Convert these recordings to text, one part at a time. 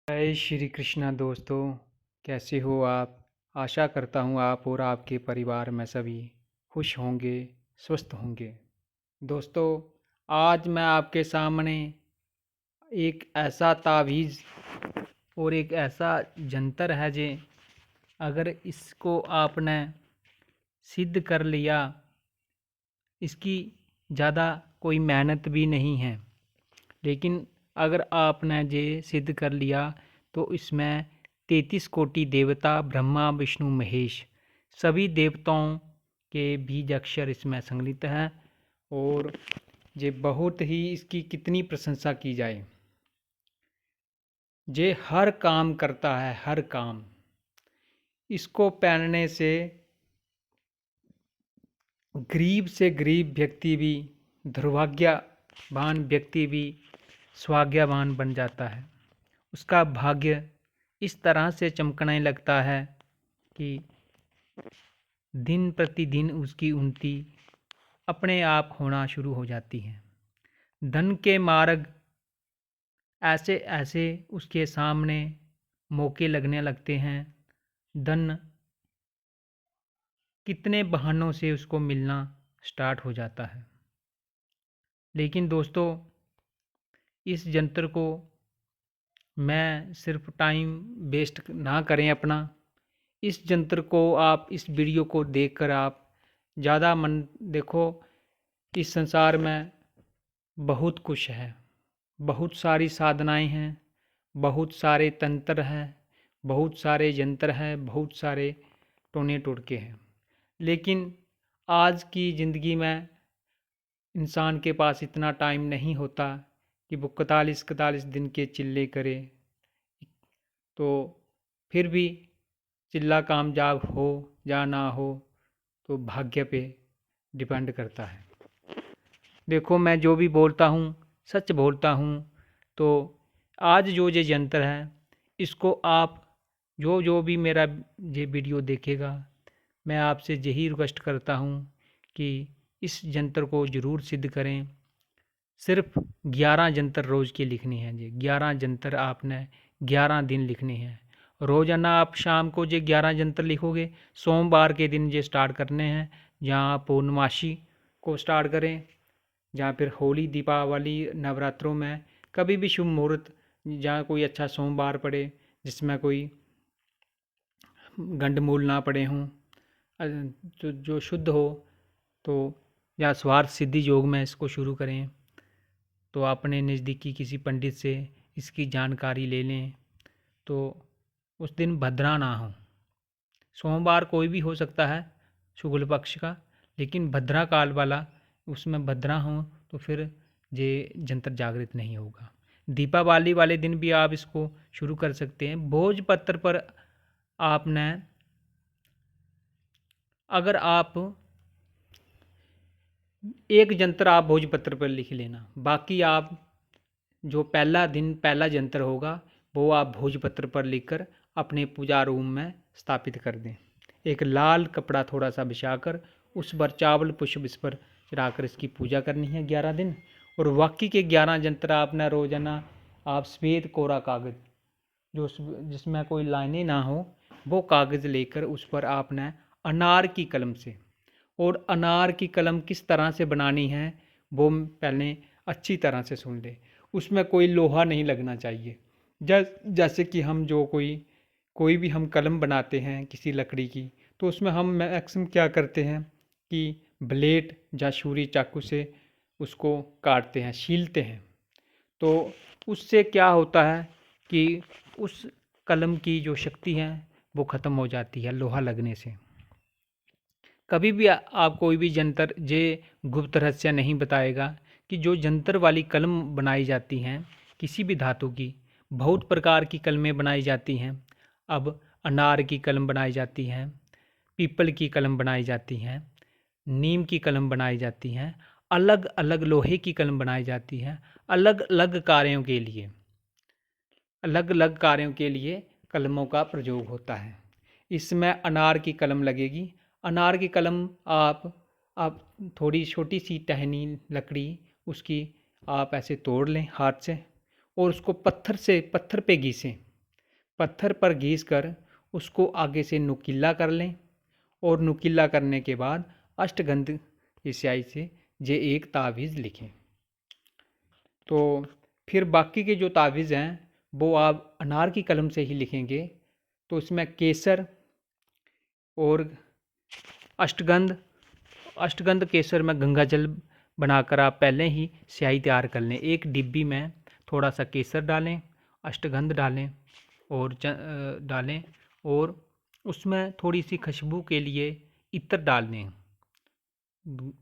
जय श्री कृष्णा दोस्तों। कैसे हो आप? आशा करता हूँ आप और आपके परिवार में सभी खुश होंगे, स्वस्थ होंगे। दोस्तों, आज मैं आपके सामने एक ऐसा तावीज़ और एक ऐसा जंतर है जे अगर इसको आपने सिद्ध कर लिया, इसकी ज़्यादा कोई मेहनत भी नहीं है, लेकिन अगर आपने ये सिद्ध कर लिया तो इसमें 33 कोटि देवता ब्रह्मा विष्णु महेश सभी देवताओं के बीज अक्षर इसमें संग्रहित हैं। और ये बहुत ही इसकी कितनी प्रशंसा की जाए। ये हर काम करता है, हर काम। इसको पहनने से गरीब से गरीब व्यक्ति भी, दुर्भाग्यवान व्यक्ति भी सौभाग्यवान बन जाता है। उसका भाग्य इस तरह से चमकने लगता है कि दिन प्रतिदिन उसकी उन्नति अपने आप होना शुरू हो जाती है। धन के मार्ग ऐसे ऐसे उसके सामने मौके लगने लगते हैं। धन कितने बहानों से उसको मिलना स्टार्ट हो जाता है। लेकिन दोस्तों, इस यंत्र को मैं सिर्फ टाइम वेस्ट ना करें अपना। इस यंत्र को आप, इस वीडियो को देखकर आप ज़्यादा मन देखो। इस संसार में बहुत कुछ है, बहुत सारी साधनाएं हैं, बहुत सारे तंत्र हैं, बहुत सारे यंत्र हैं, बहुत सारे टोने टोटके हैं। लेकिन आज की ज़िंदगी में इंसान के पास इतना टाइम नहीं होता कि वो 41 दिन के चिल्ले करे। तो फिर भी चिल्ला कामयाब हो या ना हो तो भाग्य पे डिपेंड करता है। देखो, मैं जो भी बोलता हूँ सच बोलता हूँ। तो आज जो ये यंत्र है, इसको आप जो भी मेरा ये वीडियो देखेगा, मैं आपसे यही रिक्वेस्ट करता हूँ कि इस यंत्र को ज़रूर सिद्ध करें। सिर्फ 11 यंत्र रोज़ की लिखनी है। जी, 11 यंत्र आपने 11 दिन लिखने हैं। रोज़ाना आप शाम को ये 11 यंत्र लिखोगे। सोमवार के दिन ये स्टार्ट करने हैं, जहाँ पूर्णमासी को स्टार्ट करें, जहाँ फिर होली, दीपावली, नवरात्रों में कभी भी शुभ मुहूर्त, जहाँ कोई अच्छा सोमवार पड़े जिसमें कोई गंडमूल ना पड़े हों, जो शुद्ध हो, तो या स्वार्थ सिद्धि योग में इसको शुरू करें। तो अपने नज़दीकी किसी पंडित से इसकी जानकारी ले लें। तो उस दिन भद्रा ना हो। सोमवार कोई भी हो सकता है शुक्ल पक्ष का, लेकिन भद्रा काल वाला, उसमें भद्रा हो तो फिर ये जंतर जागृत नहीं होगा। दीपावली वाले दिन भी आप इसको शुरू कर सकते हैं। भोजपत्र पर आपने, अगर आप एक यंत्र आप भोजपत्र पर लिख लेना, बाकी आप जो पहला दिन पहला यंत्र होगा वो आप भोजपत्र पर लिखकर अपने पूजा रूम में स्थापित कर दें। एक लाल कपड़ा थोड़ा सा बिछाकर उस पर चावल पुष्प इस पर चढ़ाकर इसकी पूजा करनी है 11 दिन। और बाकी के 11 यंत्र आपने रोजाना आप सफ़ेद कोरा कागज़, जो जिसमें कोई लाइनें ना हो, वो कागज़ लेकर उस पर आपने अनार की कलम से, और अनार की कलम किस तरह से बनानी है वो पहले अच्छी तरह से सुन ले। उसमें कोई लोहा नहीं लगना चाहिए। जैसे कि हम जो कोई भी हम कलम बनाते हैं किसी लकड़ी की, तो उसमें हम मैक्सिमम क्या करते हैं कि ब्लेड या छुरी चाकू से उसको काटते हैं, छीलते हैं। तो उससे क्या होता है कि उस कलम की जो शक्ति है वो ख़त्म हो जाती है लोहा लगने से। कभी भी आप कोई भी यंत्र ये गुप्त रहस्य नहीं बताएगा कि जो यंत्र वाली कलम बनाई जाती हैं किसी भी धातु की, बहुत प्रकार की कलमें बनाई जाती हैं। अब अनार की कलम बनाई जाती हैं, पीपल की कलम बनाई जाती हैं, नीम की कलम बनाई जाती हैं, अलग अलग लोहे की कलम बनाई जाती हैं। अलग अलग कार्यों के लिए, अलग अलग कार्यों के लिए कलमों का प्रयोग होता है। इसमें अनार की कलम लगेगी। अनार की कलम आप थोड़ी छोटी सी टहनी लकड़ी उसकी आप ऐसे तोड़ लें हाथ से, और उसको पत्थर पे घिसें। पत्थर पर घिस कर उसको आगे से नुकीला कर लें और नुकीला करने के बाद अष्टगंध की स्याही से ये एक तावीज़ लिखें। तो फिर बाकी के जो तावीज़ हैं वो आप अनार की कलम से ही लिखेंगे। तो इसमें केसर और अष्टगंध अष्टगंध केसर में गंगा जल बनाकर आप पहले ही स्याही तैयार कर लें। एक डिब्बी में थोड़ा सा केसर डालें, अष्टगंध डालें डालें और उसमें थोड़ी सी खुशबू के लिए इत्र डाल दें।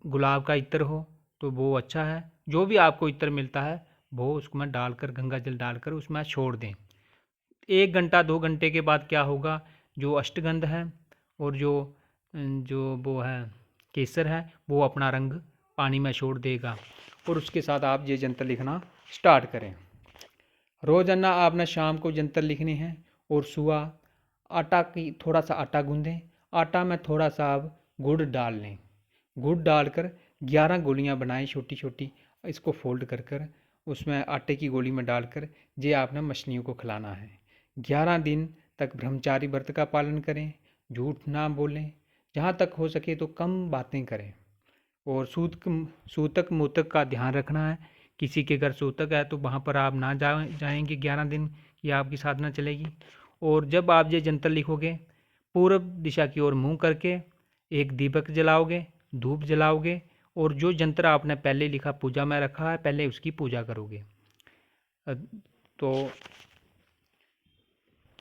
गुलाब का इत्र हो तो वो अच्छा है, जो भी आपको इत्र मिलता है वो उसमें डालकर गंगा जल डालकर उसमें छोड़ दें। 1 घंटा 2 घंटे के बाद क्या होगा, जो अष्टगंध है और जो वो है केसर है वो अपना रंग पानी में छोड़ देगा और उसके साथ आप ये जंतर लिखना स्टार्ट करें। रोज़ाना आपने शाम को जंतर लिखने हैं और सुबह थोड़ा सा आटा गूंदें। आटा में थोड़ा सा आप गुड़ डाल लें। गुड़ डालकर 11 गोलियां बनाएं छोटी छोटी। इसको फोल्ड कर उसमें आटे की गोली में डालकर ये आपने मछलियों को खिलाना है। 11 दिन तक ब्रह्मचारी व्रत का पालन करें, झूठ ना बोलें, जहाँ तक हो सके तो कम बातें करें और सूतक मूतक का ध्यान रखना है। किसी के घर सूतक है तो वहाँ पर आप ना जाएंगे 11 दिन की आपकी साधना चलेगी। और जब आप ये जंतर लिखोगे पूर्व दिशा की ओर मुंह करके एक दीपक जलाओगे, धूप जलाओगे और जो जंतर आपने पहले लिखा पूजा में रखा है पहले उसकी पूजा करोगे। तो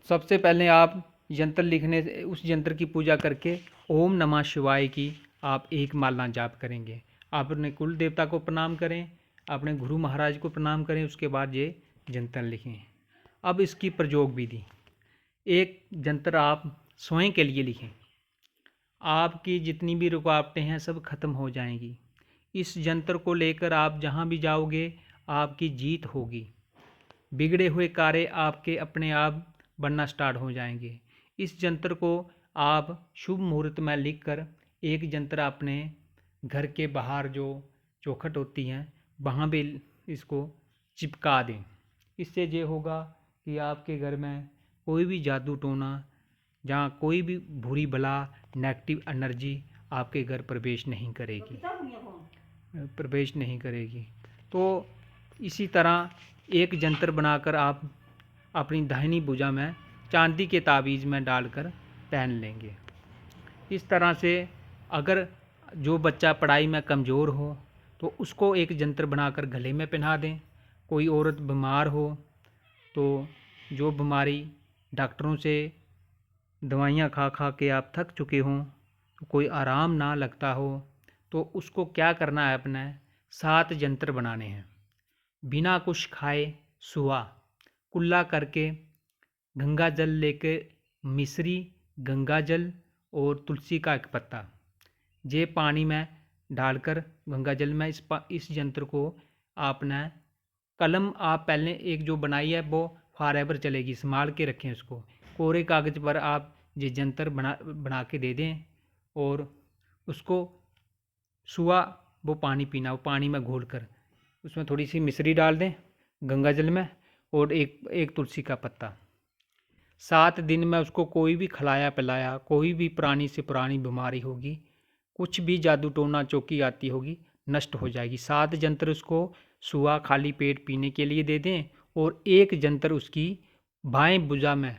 सबसे पहले आप यंत्र लिखने उस यंत्र की पूजा करके ओम नमः शिवाय की आप एक माला जाप करेंगे। आप अपने कुल देवता को प्रणाम करें, अपने गुरु महाराज को प्रणाम करें, उसके बाद ये जंतर लिखें। अब इसकी प्रयोग विधि, एक जंतर आप स्वयं के लिए लिखें। आपकी जितनी भी रुकावटें हैं सब खत्म हो जाएंगी। इस जंतर को लेकर आप जहाँ भी जाओगे आपकी जीत होगी। बिगड़े हुए कार्य आपके अपने आप बनना स्टार्ट हो जाएंगे। इस जंतर को आप शुभ मुहूर्त में लिखकर एक जंतर अपने घर के बाहर जो चौखट होती हैं वहाँ भी इसको चिपका दें। इससे ये होगा कि आपके घर में कोई भी जादू टोना, जहाँ कोई भी बुरी बला नेगेटिव एनर्जी आपके घर प्रवेश नहीं करेगी। तो इसी तरह एक जंतर बनाकर आप अपनी दाहिनी भुजा में चांदी के ताबीज़ में डालकर पहन लेंगे। इस तरह से अगर जो बच्चा पढ़ाई में कमज़ोर हो तो उसको एक जंतर बनाकर गले में पहना दें। कोई औरत बीमार हो तो जो बीमारी डॉक्टरों से दवाइयाँ खा खा के आप थक चुके हों, तो कोई आराम ना लगता हो, तो उसको क्या करना है, अपने 7 जंतर बनाने हैं। बिना कुछ खाए सुहा कुल्ला करके गंगा जल लेके मिश्री, गंगा जल और तुलसी का एक पत्ता ये पानी में डालकर गंगा जल में इस यंत्र को आपने कलम आप पहले एक जो बनाई है वो फॉरएवर चलेगी, संभाल के रखें उसको। कोरे कागज़ पर आप ये जंतर बना के दे दें और उसको सुबह वो पानी पीना, वो पानी में घोल कर उसमें थोड़ी सी मिश्री डाल दें गंगा जल में और एक तुलसी का पत्ता। 7 दिन में उसको कोई भी खिलाया पिलाया, कोई भी पुरानी से पुरानी बीमारी होगी, कुछ भी जादू टोना चौकी आती होगी, नष्ट हो जाएगी। 7 जंतर उसको सुबह खाली पेट पीने के लिए दे दें और एक जंतर उसकी बाएं भुजा में,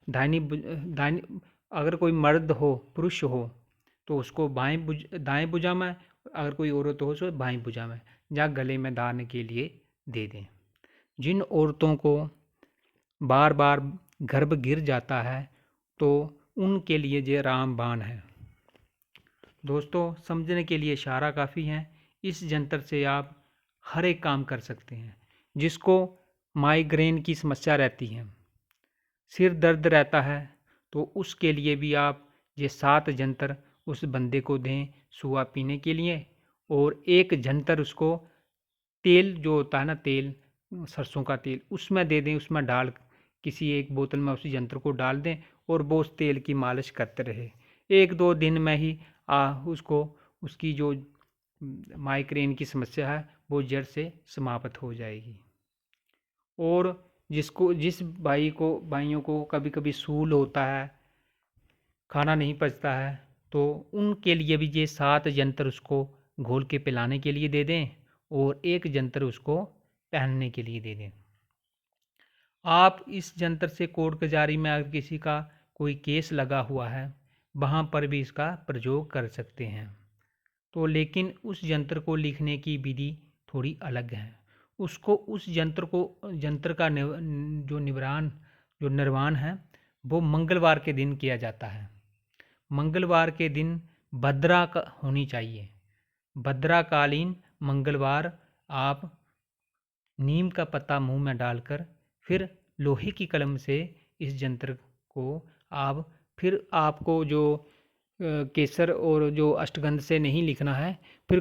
दाहिनी अगर कोई मर्द हो पुरुष हो तो उसको दाएं भुजा में, अगर कोई औरत हो तो बाएं भुजा में या गले में डालने के लिए दे दें। जिन औरतों को बार बार गर्भ गिर जाता है तो उनके लिए ये रामबाण है। दोस्तों, समझने के लिए इशारा काफ़ी है। इस जंतर से आप हर एक काम कर सकते हैं। जिसको माइग्रेन की समस्या रहती है, सिर दर्द रहता है, तो उसके लिए भी आप ये 7 जंतर उस बंदे को दें सुबह पीने के लिए और एक जंतर उसको तेल जो होता है ना, तेल सरसों का तेल उसमें दे दें, उसमें डाल किसी एक बोतल में उस यंत्र को डाल दें और वो उस तेल की मालिश करते रहे। 1-2 दिन में ही उसको उसकी जो माइग्रेन की समस्या है वो जड़ से समाप्त हो जाएगी। और जिस भाइयों को कभी कभी सूल होता है, खाना नहीं पचता है, तो उनके लिए भी ये 7 यंत्र उसको घोल के पिलाने के लिए दे दें और 1 यंत्र उसको पहनने के लिए दे दें। आप इस यंत्र से कोर्ट कचहरी में अगर किसी का कोई केस लगा हुआ है, वहाँ पर भी इसका प्रयोग कर सकते हैं। तो लेकिन उस यंत्र को लिखने की विधि थोड़ी अलग है। उस यंत्र का जो निर्माण है वो मंगलवार के दिन किया जाता है। मंगलवार के दिन भद्रा होनी चाहिए। भद्राकालीन मंगलवार आप नीम का पत्ता मुंह में डालकर फिर लोहे की कलम से इस यंत्र को फिर आपको जो केसर और जो अष्टगंध से नहीं लिखना है, फिर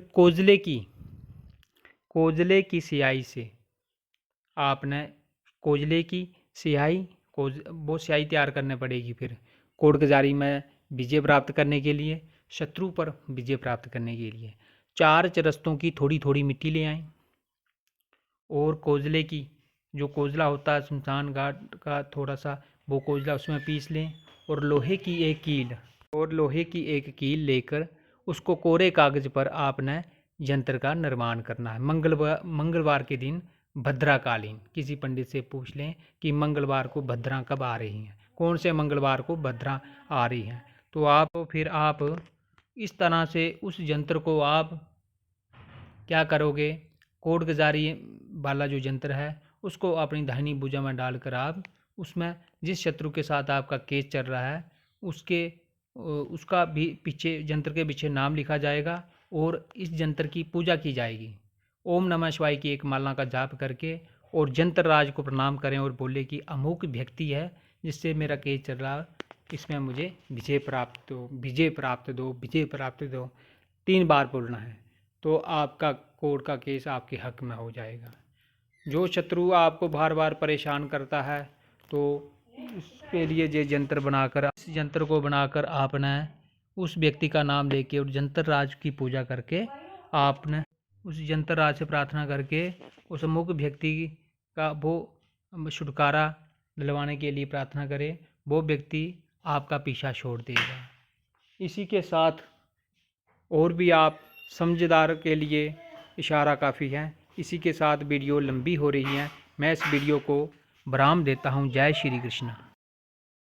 कोजले की स्याही से आपने वो स्याही तैयार करनी पड़ेगी। फिर कोर्ट कचहरी में विजय प्राप्त करने के लिए, शत्रु पर विजय प्राप्त करने के लिए 4 चरस्तों की थोड़ी थोड़ी मिट्टी ले आएं और कोजला होता है शमशान घाट का थोड़ा सा, वो कोजला उसमें पीस लें और लोहे की एक कील लेकर उसको कोरे कागज पर आपने यंत्र का निर्माण करना है। मंगलवार के दिन भद्राकालीन किसी पंडित से पूछ लें कि मंगलवार को भद्रा कब आ रही हैं, कौन से मंगलवार को भद्रा आ रही हैं। तो फिर आप इस तरह से उस यंत्र को आप क्या करोगे, कोर्ट कचहरी वाला जो यंत्र है उसको अपनी दाहिनी भुजा में डालकर आप उसमें जिस शत्रु के साथ आपका केस चल रहा है उसका भी यंत्र के पीछे नाम लिखा जाएगा और इस यंत्र की पूजा की जाएगी। ओम नमः शिवाय की एक माला का जाप करके और यंत्र राज को प्रणाम करें और बोले कि अमुक व्यक्ति है जिससे मेरा केस चल रहा, इसमें मुझे विजय प्राप्त दो 3 बार बोलना है, तो आपका कोर्ट का केस आपके हक में हो जाएगा। जो शत्रु आपको बार बार परेशान करता है तो उसके लिए इस यंत्र को बनाकर आपने उस व्यक्ति का नाम लेके और यंत्र राज की पूजा करके आपने उस यंत्र राज से प्रार्थना करके उस अमुक व्यक्ति का वो छुटकारा दिलवाने के लिए प्रार्थना करें, वो व्यक्ति आपका पीछा छोड़ देगा। इसी के साथ और भी आप समझदार के लिए इशारा काफ़ी है। इसी के साथ वीडियो लंबी हो रही है, मैं इस वीडियो को विराम देता हूँ। जय श्री कृष्ण।